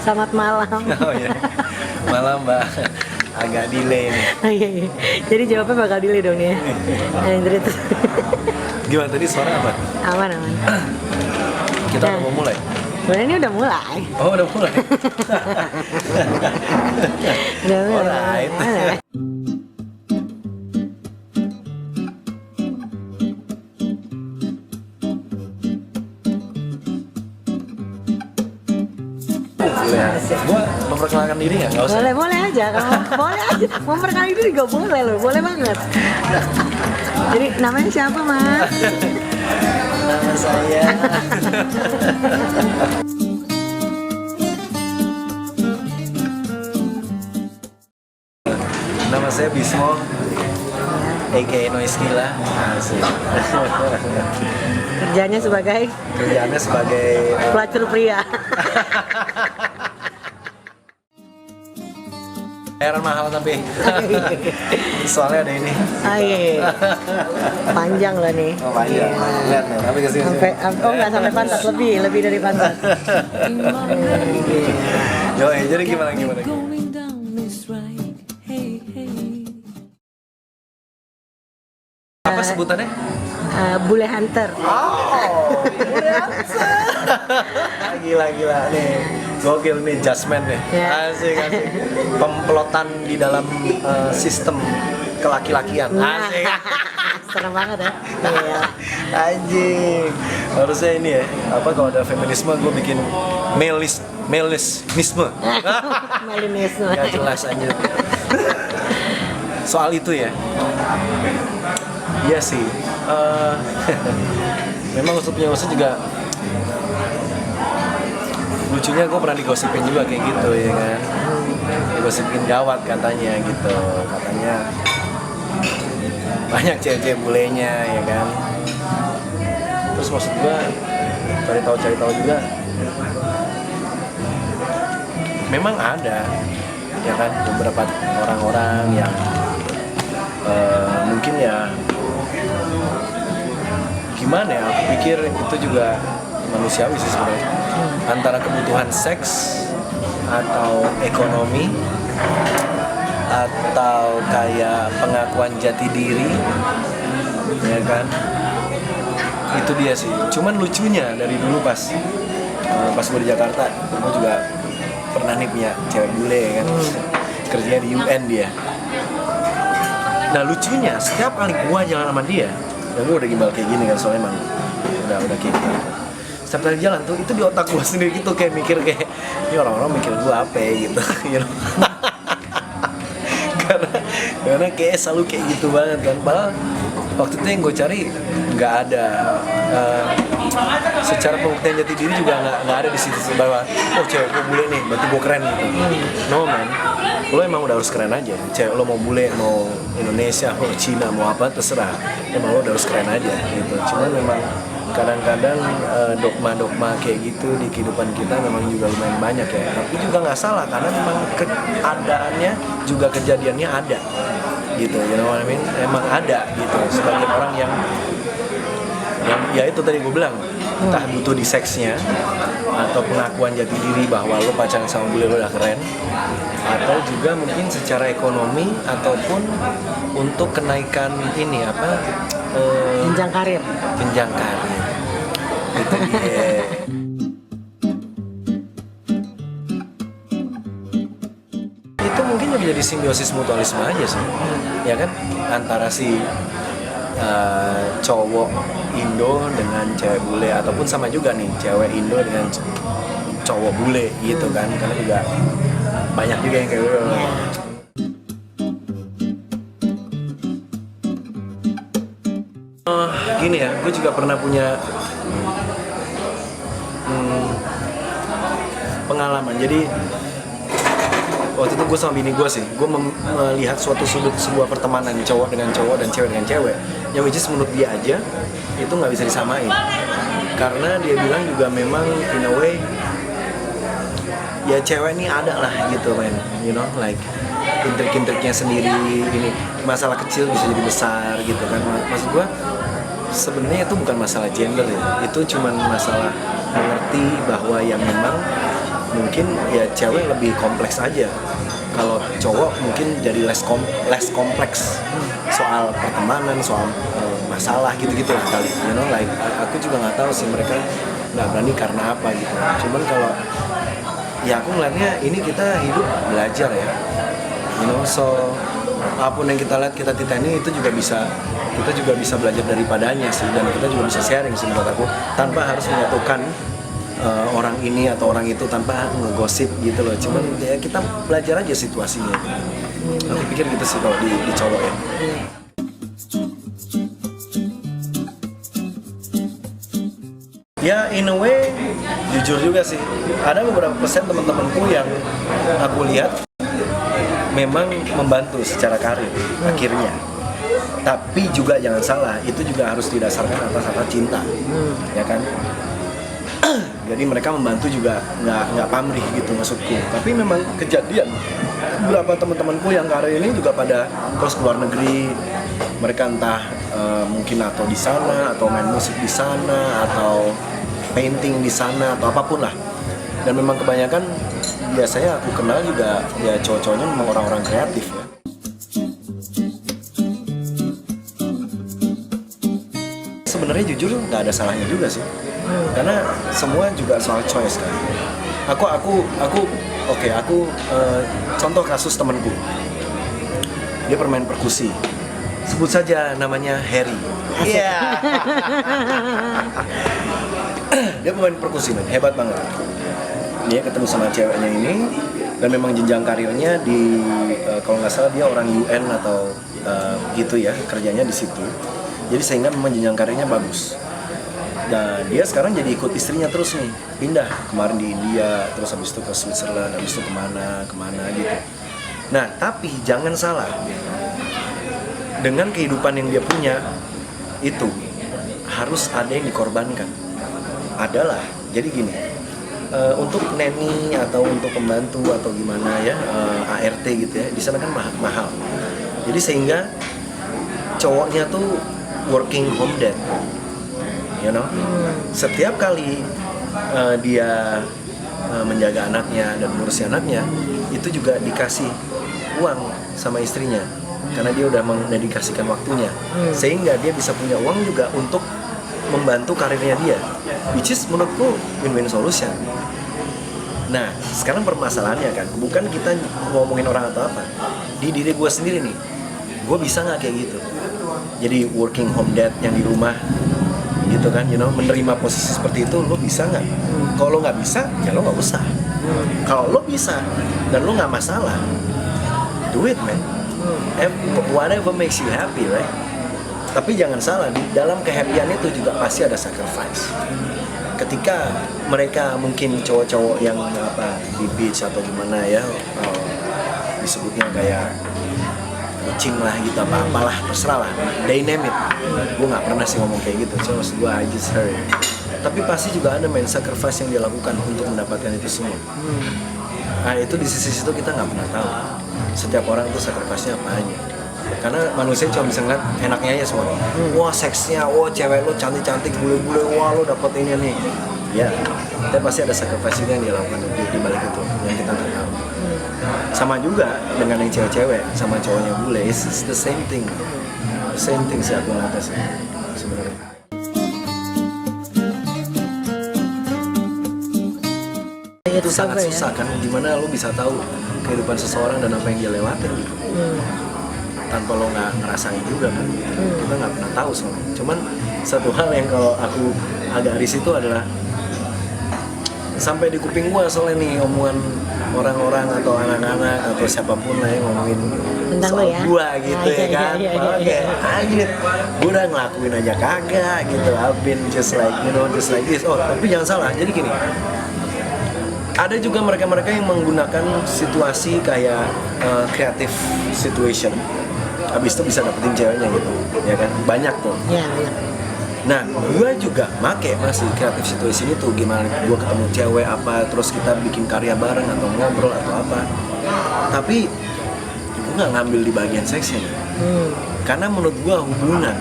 Selamat malam. Oh iya. Malam Mbak. Agak delay nih. Oh, iya, iya. Jadi jawabnya bakal delay dong nih ya. Terus. Gimana tadi suara apa? Aman aman. Kita udah mau mulai. Sebenarnya ini udah mulai. Oh udah mulai. Udah mulai. Alright. Mulai. Gue memperkenalkan diri nggak? Nggak usah. Boleh boleh aja. Kalau boleh aja. Memperkenalkan diri juga boleh loh. Boleh banget. Jadi namanya siapa Mas? Nama saya. Nama saya Bismo, aka Noise Gila. Asik. Kerjanya sebagai Kerjaannya sebagai pelacur pria. bayaran mahal tapi soalnya ada ini. Ah iya, iya. Panjang loh nih. Oh panjang. Lihat nih, tapi kesini. Sampai oh nggak sampai pantat, lebih dari pantat. Yo, jadi gimana? Apa sebutannya? Bule hunter. Oh, gila nih, gokil nih Jasmine nih, Ya. asik. Pemplotan di dalam sistem kelaki-lakian, asik. Serem banget ya. Iya. Anjing, harusnya ini ya, apa kalau ada feminisme gue bikin maleisme. Malinisme. Gak jelas anjir. Soal itu ya. Iya sih. Memang punya usah juga lucunya gue pernah digosipin juga kayak gitu ya kan. Digosipin gawat katanya gitu. Katanya banyak cewek-cewek bulenya ya kan. Terus maksud gue cari tahu juga memang ada ya kan beberapa orang-orang yang mungkin ya gimana ya, aku pikir itu juga manusiawi sih sebenarnya, antara kebutuhan seks atau ekonomi atau kayak pengakuan jati diri ya kan, itu dia sih. Cuman lucunya dari dulu pas gue di Jakarta, gue juga pernah nih punya cewek bule ya kan, kerjanya di UN dia. Nah lucunya setiap kali gue jalan sama dia, dan gue udah gimbal kayak gini kan, soalnya emang udah kayak gitu. Setiap kali jalan tuh itu di otak gue sendiri gitu, kayak mikir kayak ini orang-orang mikir gue apa ya gitu, you know? karena kayak selalu kayak gitu banget kan. Padahal waktu itu yang gue cari nggak ada secara pembuktian jati diri juga nggak ada di situ bahwa oh cewek gue bule nih berarti gue keren gitu. No man, lo emang udah harus keren aja. Cewek lo mau bule, mau Indonesia, mau Cina, mau apa terserah, emang lo udah harus keren aja gitu. Cuman memang kadang-kadang dogma-dogma kayak gitu di kehidupan kita memang juga lumayan banyak ya. Tapi juga nggak salah karena memang keadaannya juga kejadiannya ada gitu, you know what I mean? Emang ada gitu. Sebagian orang yang ya itu tadi gue bilang, entah butuh di seksnya atau pengakuan jati diri bahwa lo pacaran sama bule lo udah keren, atau juga mungkin secara ekonomi ataupun untuk kenaikan ini apa Jenjang karir. jenjang karir itu dia. Itu mungkin jadi simbiosis mutualisme aja sih ya kan, antara si cowok Indo dengan cewek bule, ataupun sama juga nih cewek Indo dengan cowok bule gitu kan, karena juga banyak juga yang kayak gitu. Gini ya, gue juga pernah punya pengalaman. Jadi waktu itu gue sama bini gue sih, gue melihat suatu sudut sebuah pertemanan cowok dengan cowok dan cewek dengan cewek, yang which is menurut dia aja itu nggak bisa disamain, karena dia bilang juga memang in a way ya cewek ini ada lah gitu men, you know, like intrik-intriknya sendiri, ini masalah kecil bisa jadi besar gitu kan. Maksud gue sebenarnya itu bukan masalah gender ya, itu cuman masalah mengerti bahwa yang memang mungkin ya cewek lebih kompleks aja. Kalau cowok mungkin jadi less kompleks soal pertemanan, soal masalah gitu-gitu lah kali. Like aku juga nggak tahu sih mereka nggak berani karena apa gitu. Cuman kalau ya aku ngeliatnya ini kita hidup belajar ya. So apapun yang kita lihat, kita titeni itu juga kita juga bisa belajar daripadanya sih, dan kita juga bisa sharing sih menurut aku, tanpa harus menyatukan orang ini atau orang itu, tanpa ngegosip gitu loh. Cuman ya kita belajar aja situasinya. Aku pikir gitu sih kalau di cowok ya. Ya in a way jujur juga sih, ada beberapa persen teman-temanku yang aku lihat memang membantu secara karir akhirnya. Tapi juga jangan salah, itu juga harus didasarkan atas cinta, ya kan? Jadi mereka membantu juga nggak pamrih gitu maksudku. Tapi memang kejadian beberapa teman-temanku yang karir ini juga pada terus keluar negeri, mereka entah mungkin atau di sana atau main musik di sana atau painting di sana atau apapun lah. Dan memang kebanyakan biasanya aku kenal juga ya cowok-cowoknya memang orang-orang kreatif ya. Sebenarnya jujur nggak ada salahnya juga sih, karena semua juga soal choice kan. Aku contoh kasus temanku, dia bermain perkusi, sebut saja namanya Harry. Iya. Dia pemain perkusi, man. Hebat banget. Dia ketemu sama ceweknya ini, dan memang jenjang karirnya di kalau nggak salah dia orang UN atau gitu ya, kerjanya di situ. Jadi sehingga memang jenjang karirnya bagus. Dan dia sekarang jadi ikut istrinya terus nih, pindah kemarin di India, terus habis itu ke Switzerland, habis itu kemana gitu. Nah tapi jangan salah, dengan kehidupan yang dia punya itu harus ada yang dikorbankan. Adalah jadi gini, untuk neni atau untuk pembantu atau gimana ya, ART gitu ya, di sana kan mahal. Jadi sehingga cowoknya tuh working home dad, setiap kali dia menjaga anaknya dan ngurusin anaknya, itu juga dikasih uang sama istrinya karena dia udah mendedikasikan waktunya, sehingga dia bisa punya uang juga untuk membantu karirnya dia, which is menurutku win-win solution. Nah sekarang permasalahannya kan bukan kita ngomongin orang atau apa, di diri gue sendiri nih, gue bisa nggak kayak gitu jadi working home dad yang di rumah gitu kan, menerima posisi seperti itu. Lo bisa nggak? Kalau lo nggak bisa ya lo nggak usah. Kalau lo bisa dan lo nggak masalah, do it man. Whatever makes you happy, right? Tapi jangan salah, di dalam kehappyan itu juga pasti ada sacrifice. Ketika mereka mungkin cowok-cowok yang di beach atau gimana ya, disebutnya kayak kucing lah gitu, apalah terserah lah, they name it. Gue nggak pernah sih ngomong kayak gitu, I just heard. Tapi pasti juga ada sacrifice yang dia lakukan untuk mendapatkan itu semua. Nah itu di sisi situ kita nggak pernah tahu. Setiap orang tuh sacrifice-nya apa aja. Karena manusia cuma bisa ngeliat enaknya aja semua. Wah seksnya, wah cewek lo cantik-cantik, bule-bule, wah lo dapet ini nih. Ya, tapi pasti ada sacrifice yang dia lakukan di balik itu yang kita nggak tahu. Sama juga dengan yang cewek-cewek sama cowoknya bule, it's the same thing. Same thing sih aku ngeliatnya sih sebenarnya. Itu sangat susah kan, gimana lo bisa tahu kehidupan seseorang dan apa yang dia lewatin gitu. Tanpa lo nggak ngerasain juga kan, kita nggak pernah tahu soalnya. Cuman satu hal yang kalau aku agak risih itu adalah sampai di kuping gua soalnya nih omongan orang-orang atau anak-anak atau siapapun lah yang ngomongin tentang soal ya? gua gitu ya kan. Oke, anjir, gua udah ngelakuin aja kagak gitu. I've been just like this. Oh, tapi jangan salah. Jadi gini, ada juga mereka-mereka yang menggunakan situasi kayak creative situation, habis itu bisa dapetin ceweknya gitu, ya kan? Banyak tuh. Iya, banyak. Nah, gue juga make masih kreatif situation itu, gimana gue ketemu cewek apa, terus kita bikin karya bareng atau ngobrol atau apa. Tapi gue nggak ngambil di bagian seksnya, karena menurut gue hubungan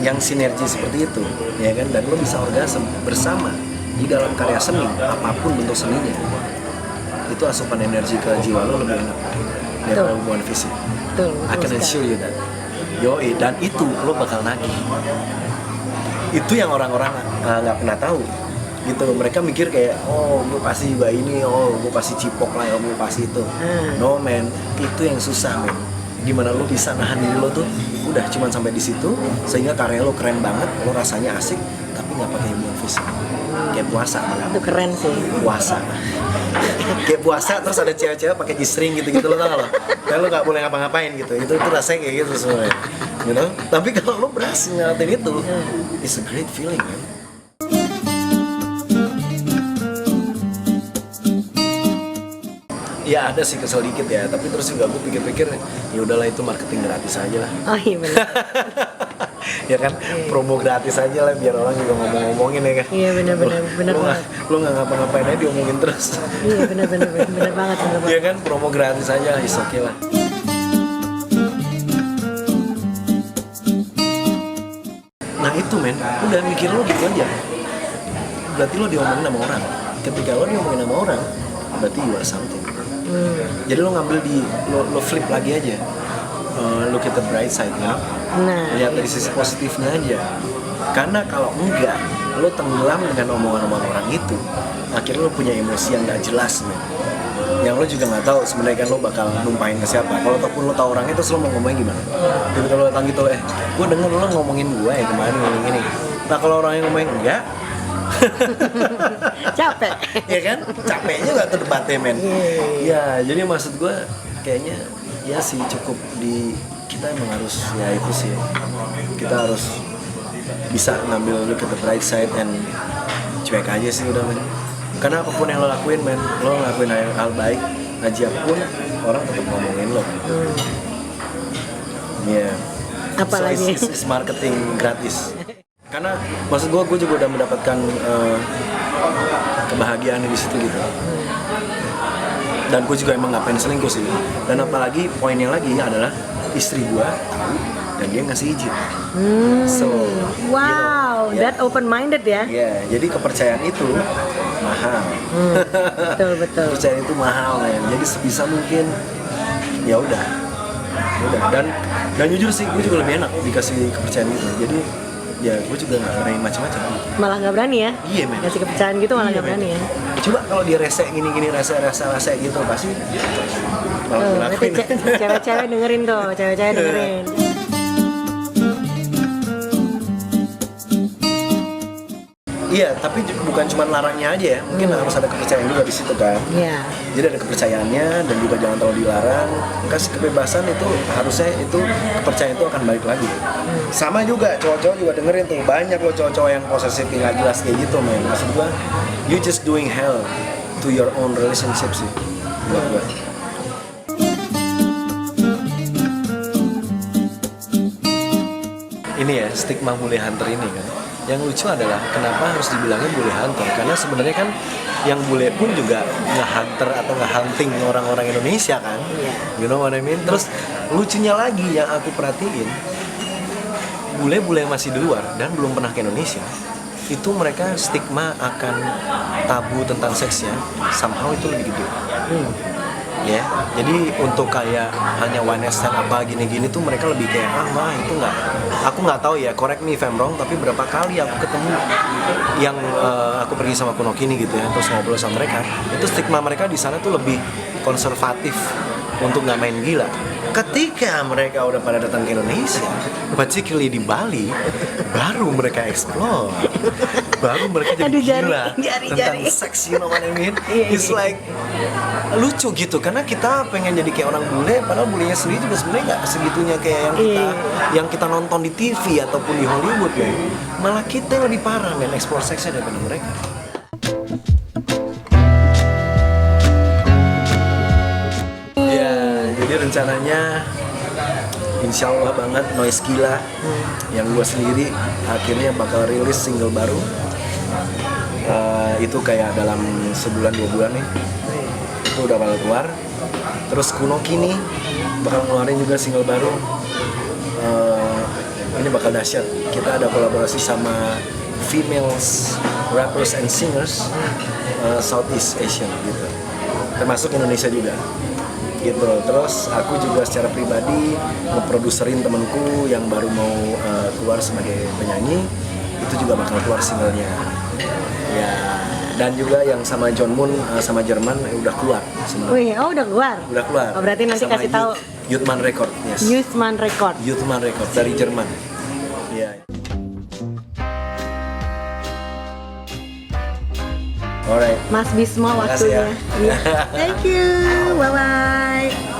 yang sinergi seperti itu, ya kan, dan lo bisa orgasme bersama, di dalam karya seni, apapun bentuk seninya, itu asupan energi ke jiwa lo lebih enak daripada hubungan fisik. Betul, I can assure you that. Yoi, dan itu lo bakal nagih. Itu yang orang-orang nggak pernah tahu. Gitu, mereka mikir kayak, oh gue pasti juga ini, oh gue pasti cipok lah, oh gue pasti itu. No man, itu yang susah man. Gimana lo bisa nahan diri lo tuh, udah cuman sampai di situ, sehingga karya lo keren banget, lo rasanya asik, tapi nggak pakai hubungan fisik. Kayak puasa malah. Itu keren sih. Puasa. Kayak puasa terus ada cewek-cewek pakai G-string gitu-gitu, lo tau gak lo? Kayak lo nggak boleh ngapa-ngapain gitu. Itu rasanya kayak gitu sebenarnya. You know? Tapi kalau lo berhasil ngelakuin itu, it's a great feeling man. Ya ada sih kesel dikit ya, tapi terus juga gue pikir-pikir ya udahlah itu marketing gratis aja lah. Oh iya benar. Ya kan, promo gratis aja lah biar orang juga ngomong-ngomongin ya kan. Iya benar banget. Lo nggak ngapa-ngapain aja diomongin terus. Iya benar banget. Iya kan, promo gratis aja is okay lah. Nah itu men, udah mikir lo gitu aja. Berarti lo diomongin sama orang. Ketika lo diomongin sama orang, berarti you are something. Jadi lo ngambil lo flip lagi aja. Look at the bright side ya. Nah, Lihat dari sisi positifnya aja. Karena kalau enggak, lo tenggelam dengan omongan-omongan orang itu, akhirnya lo punya emosi yang gak jelas men. Yang lo juga nggak tahu sebenarnya kan lo bakal numpahin ke siapa. Kalau ataupun lo tahu orangnya terus lo mau ngomongin gimana? Jadi kalau datang gitu, gue denger lo ngomongin gue ya kemarin ngomongin ini. Nah kalau orangnya ngomongin enggak, capek. ya kan? Capek juga tuh debatnya men. Ya, jadi maksud gue kayaknya ya sih cukup di kita emang harus ya itu sih. Kita harus bisa ngambil look at the bright side and cuek aja sih udah men. Karena apapun yang lo lakuin men, lo ngelakuin hal baik, aja pun orang tetap ngomongin lo. Iya. Apalagi so it's marketing gratis. Karena maksud gue juga udah mendapatkan kebahagiaan di situ gitu. Dan gue juga emang nggak pengen selingkuh sih. Dan apalagi poin yang lagi adalah istri gue tahu dan dia ngasih izin. So, wow, you know, that open minded ya. Iya, jadi kepercayaan itu mahal. Betul. Kepercayaan itu mahal men. Jadi sebisa mungkin ya udah. Dan jujur sih gue juga lebih enak dikasih kepercayaan itu. Jadi ya gue juga nggak berani macam-macam. Malah nggak berani ya? Iya men. Kasih kepercayaan gitu malah nggak berani ya? Coba kalau dia rese gini rese gitu pasti malah Berarti ngelakuin. cewek-cewek dengerin tuh, cewek-cewek dengerin. Iya, tapi bukan cuma larangnya aja ya, mungkin harus ada kepercayaan juga di situ kan. Iya. Jadi ada kepercayaannya dan juga jangan terlalu dilarang. Kasih kebebasan itu harusnya itu kepercayaan itu akan balik lagi. Sama juga cowok-cowok juga dengerin tuh, banyak loh cowok-cowok yang posesif nggak jelas kayak gitu men. Maksud gua, you just doing hell to your own relationship sih buat gua. Ini ya stigma bully hunter ini kan. Yang lucu adalah kenapa harus dibilangin bully hunter? Karena sebenarnya kan yang bule pun juga nge-hunter atau nge-hunting orang-orang Indonesia kan. You know what I mean? Terus lucunya lagi yang aku perhatiin, bule-bule yang masih di luar dan belum pernah ke Indonesia, itu mereka stigma akan tabu tentang seksnya somehow itu lebih gede. Ya, jadi untuk kayak hanya one night stand apa gini-gini tuh mereka lebih kayak itu nggak, aku nggak tahu ya, correct me if I'm wrong, tapi berapa kali aku ketemu yang aku pergi sama Kunokini gitu ya, terus ngobrol sama mereka, itu stigma mereka di sana tuh lebih konservatif untuk nggak main gila. Ketika mereka udah pada datang ke Indonesia, particularly di Bali, baru mereka explore, baru mereka jadi gila tentang seks, you know what I mean? It's like lucu gitu, karena kita pengen jadi kayak orang bule, padahal bulenya sendiri juga sebenarnya nggak segitunya kayak yang kita nonton di TV ataupun di Hollywood men. Malah kita yang lebih parah men, explore seksnya daripada mereka. Jadi rencananya insya Allah banget Noise Gila yang gue sendiri akhirnya bakal rilis single baru. Itu kayak dalam sebulan 2 bulan nih itu udah bakal keluar. Terus Kunokini bakal ngeluarin juga single baru. Ini bakal dahsyat. Kita ada kolaborasi sama females rappers and singers Southeast Asian gitu, termasuk Indonesia juga gitu. Terus aku juga secara pribadi ngeproduserin temenku yang baru mau keluar sebagai penyanyi, itu juga bakal keluar singlenya ya. Dan juga yang sama John Moon sama Jerman udah keluar sebenarnya. Wih, oh udah keluar? Udah keluar. Oh, berarti nanti sama kasih tahu. Youthman Record, yes. Youthman Record. Youthman Record dari Jerman. Iya. Alright. Mas Bismo Makasih ya. waktunya. Iya. Thank you. Bye bye.